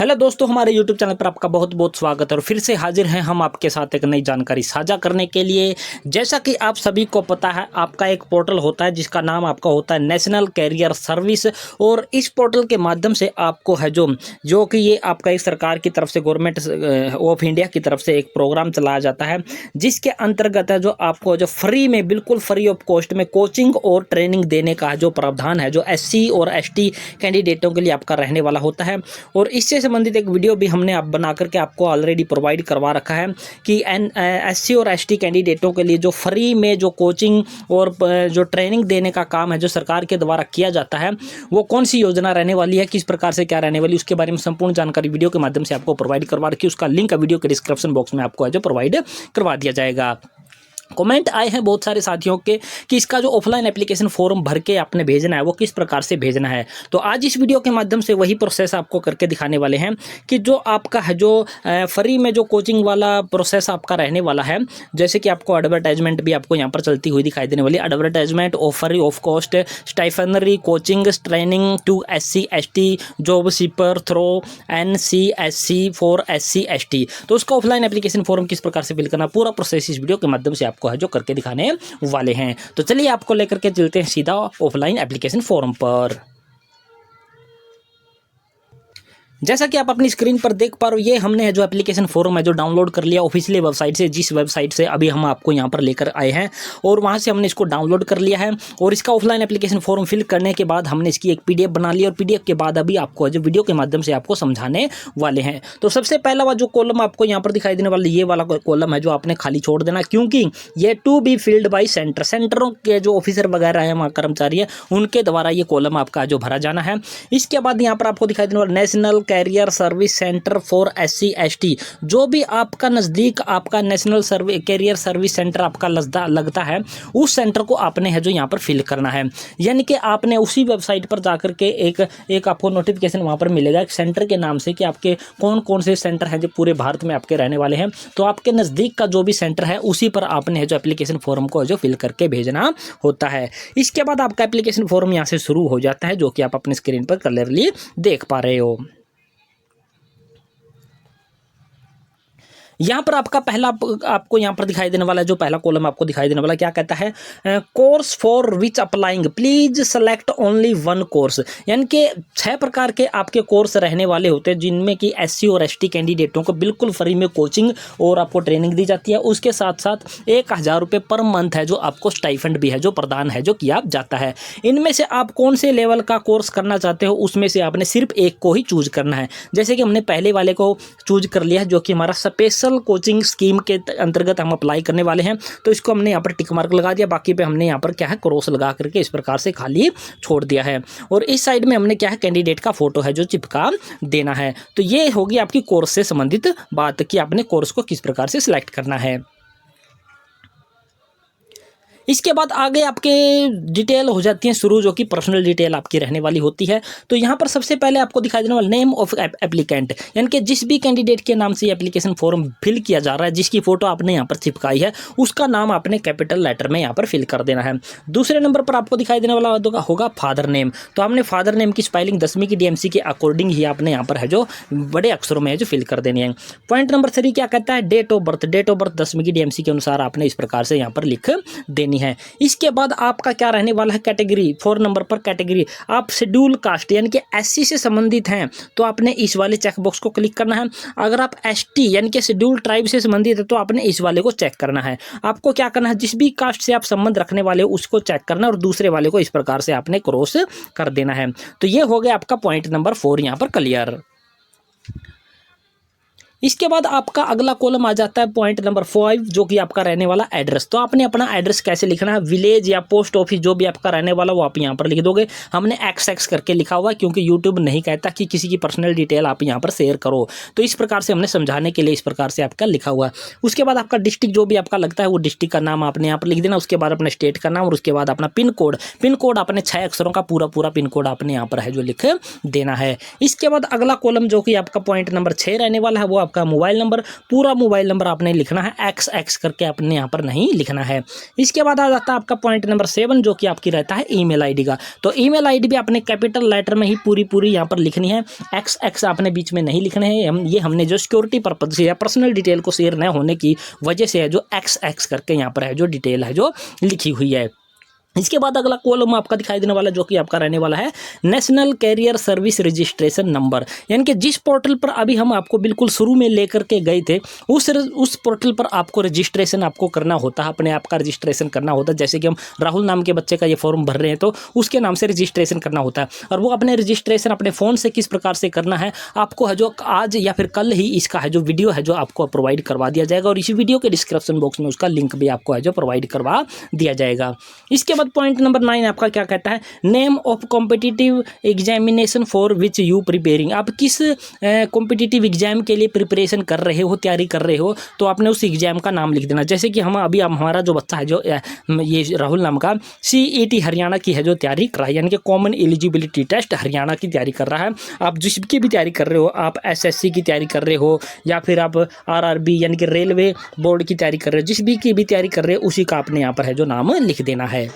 Hello दोस्तों, हमारे YouTube channel पर आपका बहुत बहुत स्वागत है। और फिर से हाजिर हैं हम आपके साथ एक नई जानकारी साझा करने के लिए। जैसा कि आप सभी को पता है, आपका एक पोर्टल होता है जिसका नाम आपका होता है नेशनल कैरियर सर्विस। और इस पोर्टल के माध्यम से आपको है जो कि ये आपका एक सरकार की तरफ से, गवर्नमेंट ऑफ इंडिया की तरफ से एक प्रोग्राम चलाया जाता है, जिसके अंतर्गत है जो आपको जो फ्री में, बिल्कुल फ्री ऑफ कॉस्ट में कोचिंग और ट्रेनिंग देने का जो प्रावधान है, जो SC और ST कैंडिडेटों के लिए आपका रहने वाला होता है। और इससे संबंधित एक वीडियो भी हमने आप बना करके आपको ऑलरेडी प्रोवाइड करवा रखा है कि SC और ST कैंडिडेटों के लिए जो फ्री में जो कोचिंग और जो ट्रेनिंग देने का काम है जो सरकार के द्वारा किया जाता है, वो कौन सी योजना रहने वाली है, किस प्रकार से क्या रहने वाली, उसके बारे में संपूर्ण जानकारी वीडियो के माध्यम से आपको प्रोवाइड करवा रखी है। उसका लिंक वीडियो के डिस्क्रिप्शन बॉक्स में आपको है जो प्रोवाइड करवा दिया जाएगा। कमेंट आए हैं बहुत सारे साथियों के कि इसका जो ऑफलाइन एप्लीकेशन फॉर्म भर के आपने भेजना है वो किस प्रकार से भेजना है। तो आज इस वीडियो के माध्यम से वही प्रोसेस आपको करके दिखाने वाले हैं कि जो आपका है जो फ्री में जो कोचिंग वाला प्रोसेस आपका रहने वाला है। जैसे कि आपको एडवर्टाइजमेंट भी आपको यहाँ पर चलती हुई दिखाई देने वाली, advertisement offer of cost stipendiary coaching training to SC ST job seeker through NCSC for SC ST। तो उसका ऑफलाइन एप्लीकेशन फॉर्म किस प्रकार से फिल करना, पूरा प्रोसेस इस वीडियो के माध्यम से को है जो करके दिखाने वाले हैं। तो चलिए आपको लेकर के चलते हैं सीधा ऑफलाइन एप्लीकेशन फॉर्म पर। जैसा कि आप अपनी स्क्रीन पर देख पा रहे हो, ये हमने जो एप्लीकेशन फॉर्म है जो डाउनलोड कर लिया ऑफिशियल वेबसाइट से, जिस वेबसाइट से अभी हम आपको यहाँ पर लेकर आए हैं, और वहाँ से हमने इसको डाउनलोड कर लिया है। और इसका ऑफलाइन एप्लीकेशन फॉर्म फिल करने के बाद हमने इसकी एक PDF बना ली, और PDF के बाद अभी आपको जो वीडियो के माध्यम से आपको समझाने वाले हैं। तो सबसे पहला जो कॉलम आपको यहाँ पर दिखाई देने वाला, ये वाला कॉलम है जो आपने खाली छोड़ देना, क्योंकि ये टू बी फिल्ड बाई सेंटरों के जो ऑफिसर वगैरह है, वहाँ कर्मचारी है, उनके द्वारा ये कॉलम आपका जो भरा जाना है। इसके बाद यहाँ पर आपको दिखाई देने वाला national career service centre for SC ST, जो भी आपका नज़दीक आपका नेशनल कैरियर सर्विस सेंटर आपका लगता है, उस सेंटर को आपने है जो यहाँ पर फिल करना है। यानी कि आपने उसी वेबसाइट पर जाकर के एक आपको नोटिफिकेशन वहाँ पर मिलेगा एक सेंटर के नाम से कि आपके कौन कौन से सेंटर हैं जो पूरे भारत में आपके रहने वाले हैं। तो आपके नज़दीक का जो भी सेंटर है उसी पर आपने है जो एप्लीकेशन फॉर्म को जो फिल करके भेजना होता है। इसके बाद आपका एप्लीकेशन फॉर्म यहाँ से शुरू हो जाता है, जो कि आप अपनी स्क्रीन पर क्लियरली देख पा रहे हो। यहाँ पर आपका पहला आपको यहाँ पर दिखाई देने वाला जो पहला कॉलम आपको दिखाई देने वाला क्या कहता है, course for which applying please select only one course. यानी कि 6 प्रकार के आपके कोर्स रहने वाले होते हैं, जिनमें कि SC और ST कैंडिडेटों को बिल्कुल फ्री में कोचिंग और आपको ट्रेनिंग दी जाती है। उसके साथ साथ 1000 रुपये पर मंथ है जो आपको स्टाइफंड भी है जो प्रदान है जो किया जाता है। इनमें से आप कौन से लेवल का कोर्स करना चाहते हो, उसमें से आपने सिर्फ एक को ही चूज करना है। जैसे कि हमने पहले वाले को चूज कर लिया है, जो कि हमारा स्पेशल कोचिंग स्कीम के अंतर्गत हम अप्लाई करने वाले हैं। तो इसको हमने यहाँ पर टिक मार्क लगा दिया, बाकी पे हमने यहाँ पर क्या है क्रॉस लगा करके इस प्रकार से खाली छोड़ दिया है। और इस साइड में हमने क्या है कैंडिडेट का फोटो है जो चिपका देना है। तो ये होगी आपकी कोर्स से संबंधित बात कि आपने कोर्स को किस प्रकार से सिलेक्ट करना है। इसके बाद आगे आपके डिटेल हो जाती है शुरू, जो कि पर्सनल डिटेल आपकी रहने वाली होती है। तो यहाँ पर सबसे पहले आपको दिखाई देने वाला नेम ऑफ एप्लीकेंट, यानी कि जिस भी कैंडिडेट के नाम से एप्लीकेशन फॉर्म फिल किया जा रहा है, जिसकी फोटो आपने यहाँ पर चिपकाई है, उसका नाम आपने कैपिटल लेटर में यहाँ पर फिल कर देना है। दूसरे नंबर पर आपको दिखाई देने वाला होगा फादर नेम। तो आपने फादर नेम की स्पेलिंग 10वीं की DMC के अकॉर्डिंग ही आपने यहाँ पर है जो बड़े अक्षरों में है जो फिल कर देनी है। पॉइंट नंबर 3 क्या कहता है, date of birth. Date of birth 10वीं की DMC के अनुसार आपने इस प्रकार से यहाँ पर लिख देनी है। इसके बाद आपका क्या रहने वाला है, कैटेगरी। 4 नंबर पर कैटेगरी, आप शेड्यूल कास्ट यानी कि SC से संबंधित हैं तो आपने इस वाले चेक बॉक्स को क्लिक करना है। अगर आप ST यानी कि शेड्यूल ट्राइब से संबंधित है तो आपने इस वाले को चेक करना है। आपको क्या करना है, जिस भी कास्ट से आप संबंध रखने वाले हो उसको चेक करना है, और दूसरे वाले को इस प्रकार से आपने क्रॉस कर देना है। तो ये हो गया आपका पॉइंट नंबर 4 यहाँ पर क्लियर। इसके बाद आपका अगला कॉलम आ जाता है पॉइंट नंबर 5, जो कि आपका रहने वाला एड्रेस। तो आपने अपना एड्रेस कैसे लिखना है, विलेज या पोस्ट ऑफिस जो भी आपका रहने वाला वो आप यहाँ पर लिख दोगे। हमने XX करके लिखा हुआ है क्योंकि YouTube नहीं कहता कि किसी की पर्सनल डिटेल आप यहाँ पर शेयर करो, तो इस प्रकार से हमने समझाने के लिए इस प्रकार से आपका लिखा हुआ है। उसके बाद आपका डिस्ट्रिक्ट जो भी आपका लगता है वो डिस्ट्रिक्ट का नाम आपने यहाँ पर लिख देना। उसके बाद अपने स्टेट का नाम, और उसके बाद अपना पिन कोड अपने 6 अक्षरों का पूरा पिन कोड आपने यहाँ पर है जो लिख देना है। इसके बाद अगला कॉलम जो कि आपका पॉइंट नंबर 6 रहने वाला है, वो आपका मोबाइल नंबर, पूरा मोबाइल नंबर आपने लिखना है, XX करके आपने यहाँ पर नहीं लिखना है। इसके बाद आ जाता है आपका पॉइंट नंबर 7 जो कि आपकी रहता है ईमेल आईडी का। तो ईमेल आईडी भी आपने कैपिटल लेटर में ही पूरी यहाँ पर लिखनी है, XX आपने बीच में नहीं लिखने हैं। ये हमने जो सिक्योरिटी पर्पज से या पर्सनल डिटेल को शेयर न होने की वजह से है जो XX करके यहाँ पर है जो डिटेल है जो लिखी हुई है। इसके बाद अगला कॉलम आपका दिखाई देने वाला जो कि आपका रहने वाला है national career service registration number, यानी कि जिस पोर्टल पर अभी हम आपको बिल्कुल शुरू में लेकर के गए थे उस पोर्टल पर आपको रजिस्ट्रेशन आपको करना होता है, अपने आप का रजिस्ट्रेशन करना होता है। जैसे कि हम राहुल नाम के बच्चे का ये फॉर्म भर रहे हैं तो उसके नाम से रजिस्ट्रेशन करना होता है, और वो अपने रजिस्ट्रेशन अपने फ़ोन से किस प्रकार से करना है आपको है जो आज या फिर कल ही इसका है जो वीडियो है जो आपको प्रोवाइड करवा दिया जाएगा, और इसी वीडियो के डिस्क्रिप्शन बॉक्स में उसका लिंक भी आपको है जो प्रोवाइड करवा दिया जाएगा। इसके पॉइंट नंबर 9 आपका क्या कहता है, name of competitive examination for which you preparing. आप किस कॉम्पिटिटिव एग्जाम के लिए प्रिपरेशन कर रहे हो, तैयारी कर रहे हो, तो आपने उस एग्जाम का नाम लिख देना। जैसे कि हम अभी हमारा जो बच्चा है जो ये राहुल नाम का CET हरियाणा की है जो तैयारी कर रहा है, यानी कि कॉमन एलिजिबिलिटी टेस्ट हरियाणा की तैयारी कर रहा है। आप जिसकी भी तैयारी कर रहे हो, आप SSC की तैयारी कर रहे हो या फिर आप RRB यानी कि रेलवे बोर्ड की तैयारी कर रहे हो, जिस भी की भी तैयारी कर रहे हो उसी का आपने यहाँ पर है जो नाम लिख देना है।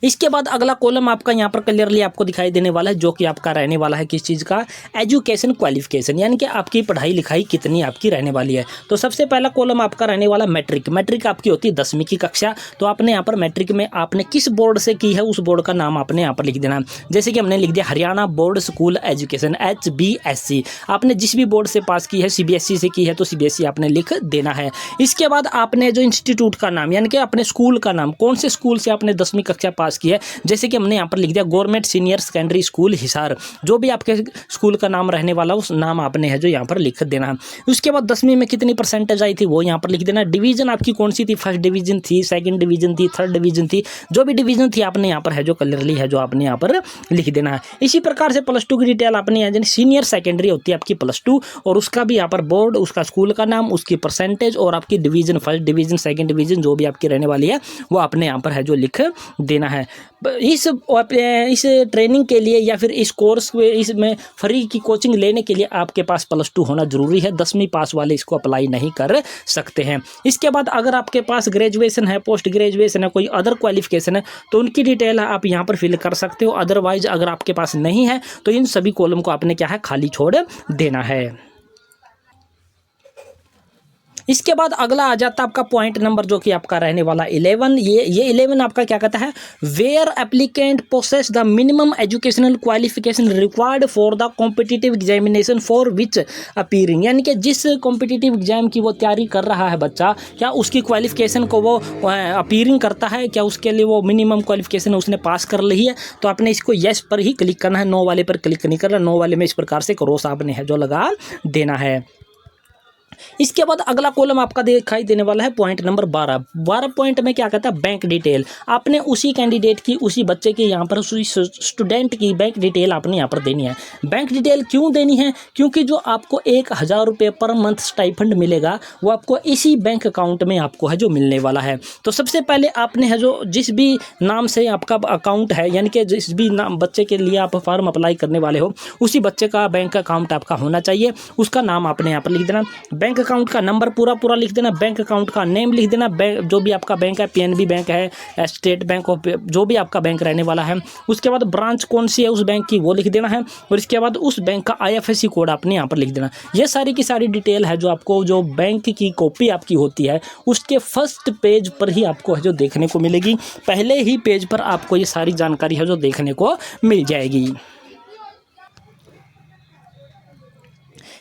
इसके बाद अगला कॉलम आपका यहाँ पर क्लियरली आपको दिखाई देने वाला है जो कि आपका रहने वाला है किस चीज़ का, एजुकेशन क्वालिफिकेशन, यानी कि आपकी पढ़ाई लिखाई कितनी आपकी रहने वाली है। तो सबसे पहला कॉलम आपका रहने वाला मैट्रिक आपकी होती है 10वीं की कक्षा। तो आपने यहाँ पर मैट्रिक में आपने किस बोर्ड से की है उस बोर्ड का नाम आपने यहाँ पर लिख देना। जैसे कि हमने लिख दिया Haryana board school education HBSC, आपने जिस भी बोर्ड से पास की है, CBSE से की है तो CBSE आपने लिख देना है। इसके बाद आपने जो इंस्टीट्यूट का नाम यानी कि अपने स्कूल का नाम, कौन से स्कूल से आपने 10वीं कक्षा पास की है, जैसे कि हमने यहाँ पर लिख दिया government senior secondary school Hisar, जो भी आपके स्कूल का नाम रहने वाला उस नाम आपने है जो यहाँ पर लिख देना है। उसके बाद 10वीं में कितनी परसेंटेज आई थी वो यहाँ पर लिख देना। डिवीजन आपकी कौन सी थी, फर्स्ट डिवीजन थी, सेकंड डिवीजन थी, थर्ड डिवीजन थी, जो भी डिवीजन थी आपने यहाँ पर है जो क्लियरली है जो आपने यहाँ पर लिख देना है। इसी प्रकार से +2 की डिटेल आपने यहाँ सीनियर सेकेंडरी होती है आपकी +2, और उसका भी यहाँ पर बोर्ड, उसका स्कूल का नाम, उसकी परसेंटेज और आपकी division, first division second division जो भी आपकी रहने वाली है वो आपने यहाँ पर है जो लिख देना है। इस ट्रेनिंग के लिए या फिर इस कोर्स इसमें फ्री की कोचिंग लेने के लिए आपके पास +2 होना जरूरी है, 10वीं पास वाले इसको अप्लाई नहीं कर सकते हैं। इसके बाद अगर आपके पास ग्रेजुएशन है, पोस्ट ग्रेजुएशन है, कोई अदर क्वालिफिकेशन है तो उनकी डिटेल आप यहाँ पर फिल कर सकते हो। अदरवाइज अगर आपके पास नहीं है तो इन सभी कॉलम को आपने क्या है खाली छोड़ देना है। इसके बाद अगला आ जाता है आपका पॉइंट नंबर जो कि आपका रहने वाला 11। ये 11 आपका क्या कहता है, where applicant possess the minimum educational qualification required for the competitive examination for which appearing, यानी कि जिस कॉम्पिटिटिव एग्जाम की वो तैयारी कर रहा है बच्चा, क्या उसकी क्वालिफिकेशन को वो अपीयरिंग करता है, क्या उसके लिए वो मिनिमम क्वालिफिकेशन उसने पास कर ली है, तो आपने इसको येस पर ही क्लिक करना है, नो वाले पर क्लिक नहीं करना। नो वाले में इस प्रकार से क्रॉस आपने है जो लगा देना है। इसके बाद अगला कॉलम आपका दिखाई देने वाला है पॉइंट नंबर 12 पॉइंट में क्या कहता है, बैंक डिटेल। आपने उसी कैंडिडेट की, उसी बच्चे की यहाँ पर, उसी स्टूडेंट की बैंक डिटेल आपने यहाँ पर देनी है। बैंक डिटेल क्यों देनी है, क्योंकि जो आपको 1000 रुपये पर मंथ स्टाइफंड मिलेगा वो आपको इसी बैंक अकाउंट में आपको है जो मिलने वाला है। तो सबसे पहले आपने है जो जिस भी नाम से आपका अकाउंट है, यानी कि जिस भी नाम बच्चे के लिए आप फॉर्म अप्लाई करने वाले हो उसी बच्चे का बैंक अकाउंट आपका होना चाहिए, उसका नाम आपने यहाँ पर लिख देना। बैंक अकाउंट का नंबर पूरा लिख देना, बैंक अकाउंट का नेम लिख देना, बैंक जो भी आपका बैंक है, PNB बैंक है, स्टेट बैंक ऑफ, जो भी आपका बैंक रहने वाला है। उसके बाद ब्रांच कौन सी है उस बैंक की वो लिख देना है, और इसके बाद उस बैंक का IFSC कोड आपने यहाँ पर लिख देना। ये सारी की सारी डिटेल है जो आपको जो बैंक की कॉपी आपकी होती है उसके फर्स्ट पेज पर ही आपको है जो देखने को मिलेगी। पहले ही पेज पर आपको ये सारी जानकारी है जो देखने को मिल जाएगी।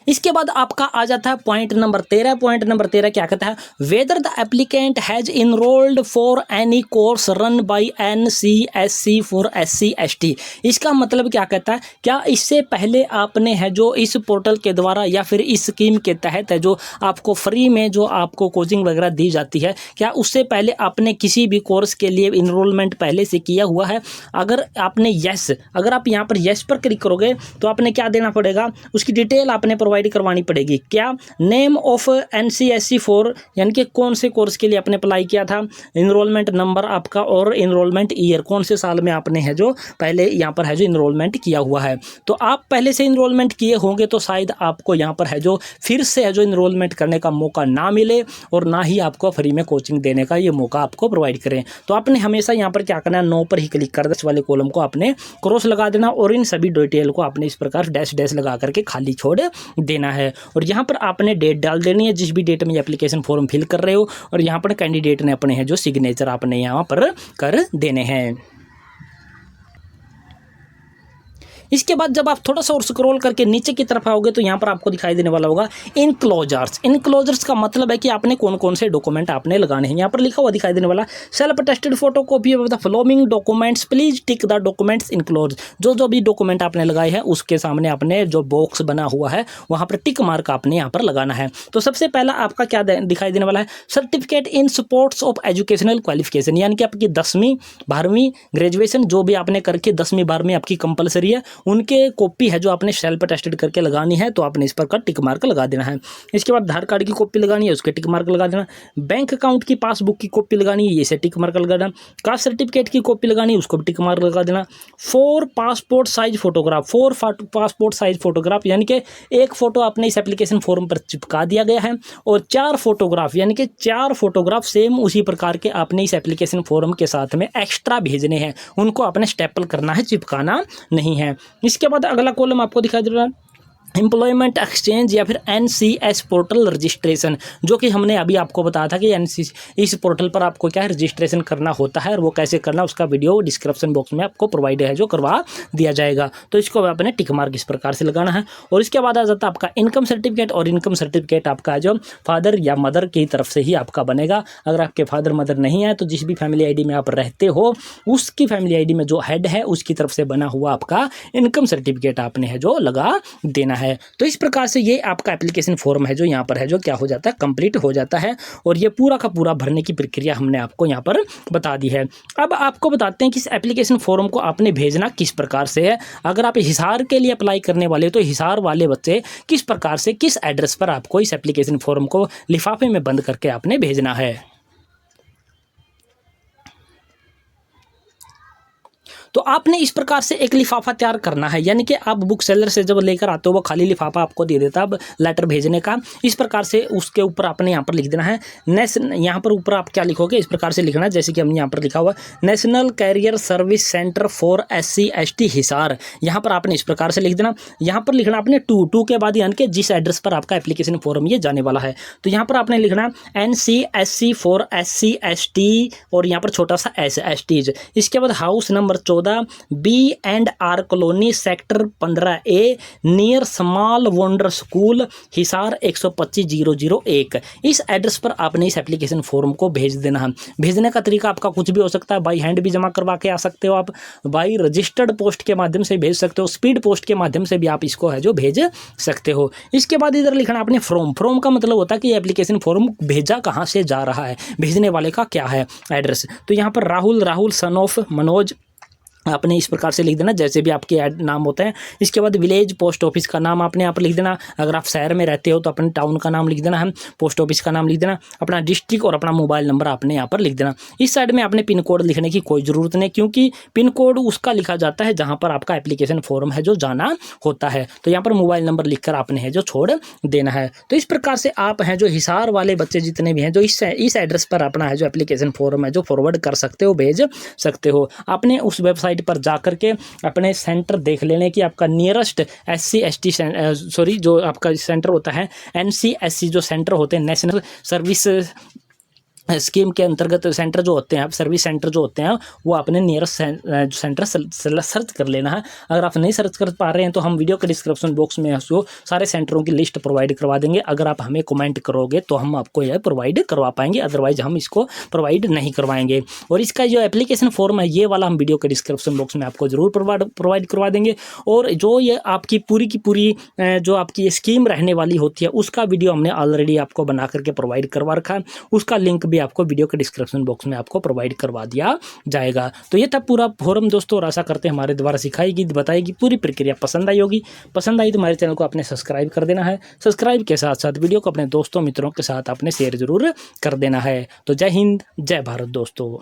इसके बाद आपका आ जाता है पॉइंट नंबर 13। पॉइंट नंबर 13 क्या कहता है, whether the applicant has enrolled for any course run by NCSC for SC ST। इसका मतलब क्या कहता है, क्या इससे पहले आपने है जो इस पोर्टल के द्वारा या फिर इस स्कीम के तहत है जो आपको फ्री में जो आपको कोचिंग वगैरह दी जाती है, क्या उससे पहले आपने किसी भी कोर्स के लिए इनरोलमेंट पहले से किया हुआ है। अगर आपने अगर आप यहाँ पर येस पर क्लिक करोगे तो आपने क्या देना पड़ेगा, उसकी डिटेल आपने प्रोवाइड करवानी पड़ेगी। क्या? नेम ऑफ NCSE 4 यानी कि कौन से कोर्स के लिए आपने अप्लाई किया था, इनरोलमेंट नंबर आपका और इनरोलमेंट ईयर, कौन से साल में आपने है जो पहले यहाँ पर है जो इनरोलमेंट किया हुआ है। तो आप पहले से इनरोलमेंट किए होंगे तो शायद आपको यहाँ पर है जो फिर से है जो इनरोलमेंट करने का मौका ना मिले और ना ही आपको फ्री में कोचिंग देने का ये मौका आपको प्रोवाइड करें। तो आपने हमेशा यहाँ पर क्या करना है, नो पर ही क्लिक कर इस वाले कॉलम को आपने क्रॉस लगा देना और इन सभी डिटेल को आपने इस प्रकार डैश डैश लगा करके खाली छोड़ देना है। और यहाँ पर आपने डेट डाल देनी है जिस भी डेट में एप्लीकेशन फॉर्म फिल कर रहे हो, और यहाँ पर कैंडिडेट ने अपने हैं जो सिग्नेचर आपने यहाँ पर कर देने हैं। इसके बाद जब आप थोड़ा सा और स्क्रॉल करके नीचे की तरफ आओगे तो यहाँ पर आपको दिखाई देने वाला होगा इनक्लोजर्स। इनक्लोजर्स का मतलब है कि आपने कौन कौन से डॉक्यूमेंट आपने लगाने हैं। यहाँ पर लिखा हुआ दिखाई देने वाला self attested photo copy of the following documents, please tick the documents enclose. जो जो भी डॉक्यूमेंट आपने लगाए हैं उसके सामने आपने जो बॉक्स बना हुआ है वहाँ पर टिक मार्क आपने यहाँ पर लगाना है। तो सबसे पहला आपका क्या दिखाई देने वाला है, certificate in supports of educational qualification, यानी कि आपकी 10वीं 12वीं ग्रेजुएशन जो भी आपने करके 10वीं 12वीं आपकी कंपलसरी है उनके कॉपी है जो आपने सेल्फ अटेस्टेड करके लगानी है, तो आपने इस पर टिक मार्क लगा देना है। इसके बाद आधार कार्ड की कॉपी लगानी है, उसके टिक मार्क लगा देना। बैंक अकाउंट की पासबुक की कॉपी लगानी है, ये से टिक मार्क लगा देना। कास्ट सर्टिफिकेट की कॉपी लगानी है, उसको भी टिक मार्क लगा देना। 4 passport size photograph, 4 passport size photograph यानी कि एक फोटो आपने इस एप्लीकेशन फॉर्म पर चिपका दिया गया है और 4 फोटोग्राफ यानी कि 4 फोटोग्राफ सेम उसी प्रकार के आपने इस एप्लीकेशन फॉर्म के साथ में एक्स्ट्रा भेजने हैं, उनको आपने स्टेपल करना है, चिपकाना नहीं है। इसके बाद अगला कॉलम आपको दिखाई दे रहा है एम्प्लॉयमेंट एक्सचेंज या फिर NCS पोर्टल रजिस्ट्रेशन, जो कि हमने अभी आपको बताया था कि इस पोर्टल पर आपको क्या है रजिस्ट्रेशन करना होता है और वो कैसे करना उसका वीडियो डिस्क्रिप्शन बॉक्स में आपको प्रोवाइड है जो करवा दिया जाएगा। तो इसको आपने टिक मार्क इस प्रकार से लगाना है। और इसके बाद आ जाता है आपका इनकम सर्टिफिकेट, और इनकम सर्टिफिकेट आपका जो फादर या मदर की तरफ से ही आपका बनेगा। अगर आपके फादर मदर नहीं है तो जिस भी फैमिली ID में आप रहते हो उसकी फैमिली ID में जो हेड है उसकी तरफ से बना हुआ आपका इनकम सर्टिफिकेट आपने है जो लगा देना है। तो इस प्रकार से ये आपका एप्लीकेशन फॉर्म है जो यहाँ पर है जो क्या हो जाता है, कंप्लीट हो जाता है। और ये पूरा का पूरा भरने की प्रक्रिया हमने आपको यहाँ पर बता दी है। अब आपको बताते हैं कि इस एप्लीकेशन फॉर्म को आपने भेजना किस प्रकार से है। अगर आप हिसार के लिए अप्लाई करने वाले तो हिसार वाले बच्चे किस प्रकार से किस एड्रेस पर आपको इस एप्लीकेशन फॉर्म को लिफाफे में बंद करके आपने भेजना है। तो आपने इस प्रकार से एक लिफाफा तैयार करना है, यानी कि आप बुक सेलर से जब लेकर आते हो वो खाली लिफाफा आपको दे देता है अब लेटर भेजने का। इस प्रकार से उसके ऊपर आपने यहाँ पर लिख देना है यहाँ पर ऊपर आप क्या लिखोगे इस प्रकार से लिखना है, जैसे कि हमने यहाँ पर लिखा हुआ national career service centre for SC ST Hisar. यहाँ पर आपने इस प्रकार से लिख देना। यहाँ पर लिखना आपने 2 के बाद यानी कि जिस एड्रेस पर आपका एप्लीकेशन फॉर्म ये जाने वाला है तो यहाँ पर आपने लिखना NCSE फॉर SC ST और यहाँ पर छोटा सा STs। इसके बाद house number 14 B&R colony sector 15A near small wonder school Hisar 125-001। इस एड्रेस पर आपने इस एप्लीकेशन फॉर्म को भेज देना है। भेजने का तरीका आपका कुछ भी हो सकता है, बाई हैंड भी जमा करवा के आ सकते हो आप, बाई रजिस्टर्ड पोस्ट के माध्यम से भेज सकते हो, स्पीड पोस्ट के माध्यम से भी आप इसको है जो भेज सकते हो। इसके बाद इधर लिखना आपने फ्रॉम का मतलब होता है कि एप्लीकेशन फॉर्म भेजा कहाँ से जा रहा है, भेजने वाले का क्या है एड्रेस। तो यहाँ पर राहुल सन ऑफ मनोज आपने इस प्रकार से लिख देना जैसे भी आपके नाम होते हैं। इसके बाद विलेज पोस्ट ऑफिस का नाम आपने यहाँ पर लिख देना। अगर आप शहर में रहते हो तो अपने टाउन का नाम लिख देना है, पोस्ट ऑफिस का नाम लिख देना, अपना डिस्ट्रिक्ट और अपना मोबाइल नंबर आपने यहाँ पर लिख देना। इस साइड में आपने पिन कोड लिखने की कोई ज़रूरत नहीं, क्योंकि पिन कोड उसका लिखा जाता है जहाँ पर आपका एप्लीकेशन फॉर्म है जो जाना होता है। तो यहाँ पर मोबाइल नंबर लिखकर आपने है जो छोड़ देना है। तो इस प्रकार से आप हैं जो हिसार वाले बच्चे जितने भी हैं जो इस एड्रेस पर अपना है जो एप्लीकेशन फॉर्म है जो फॉरवर्ड कर सकते हो, भेज सकते हो। आपने उस वेबसाइट पर जाकर के अपने सेंटर देख लेने की आपका नियरेस्ट SC ST जो आपका सेंटर होता है NCSE जो सेंटर होते हैं नेशनल सर्विस स्कीम के अंतर्गत सेंटर जो होते हैं आप सर्विस सेंटर जो होते हैं वो अपने नियरेस्ट सेंटर सर्च कर लेना है। अगर आप नहीं सर्च कर पा रहे हैं तो हम वीडियो के डिस्क्रिप्शन बॉक्स में उसको सारे सेंटरों की लिस्ट प्रोवाइड करवा देंगे। अगर आप हमें कमेंट करोगे तो हम आपको यह प्रोवाइड करवा पाएंगे, अदरवाइज हम इसको प्रोवाइड नहीं करवाएंगे। और इसका जो एप्लीकेशन फॉर्म है ये वाला हम वीडियो के डिस्क्रिप्शन बॉक्स में आपको जरूर प्रोवाइड करवा देंगे। और जो ये आपकी पूरी की पूरी जो आपकी स्कीम रहने वाली होती है उसका वीडियो हमने ऑलरेडी आपको बना करके प्रोवाइड करवा रखा है, उसका लिंक भी आपको वीडियो के डिस्क्रिप्शन बॉक्स में आपको प्रोवाइड करवा दिया जाएगा। तो ये था पूरा फोरम दोस्तों, और आशा करते हैं हमारे द्वारा सिखाई गई बताई गई पूरी प्रक्रिया पसंद आई होगी। पसंद आई तो हमारे चैनल को आपने सब्सक्राइब कर देना है। सब्सक्राइब के साथ साथ वीडियो को अपने दोस्तों मित्रों के साथ आपने शेयर जरूर कर देना है। तो जय हिंद, जय भारत दोस्तों।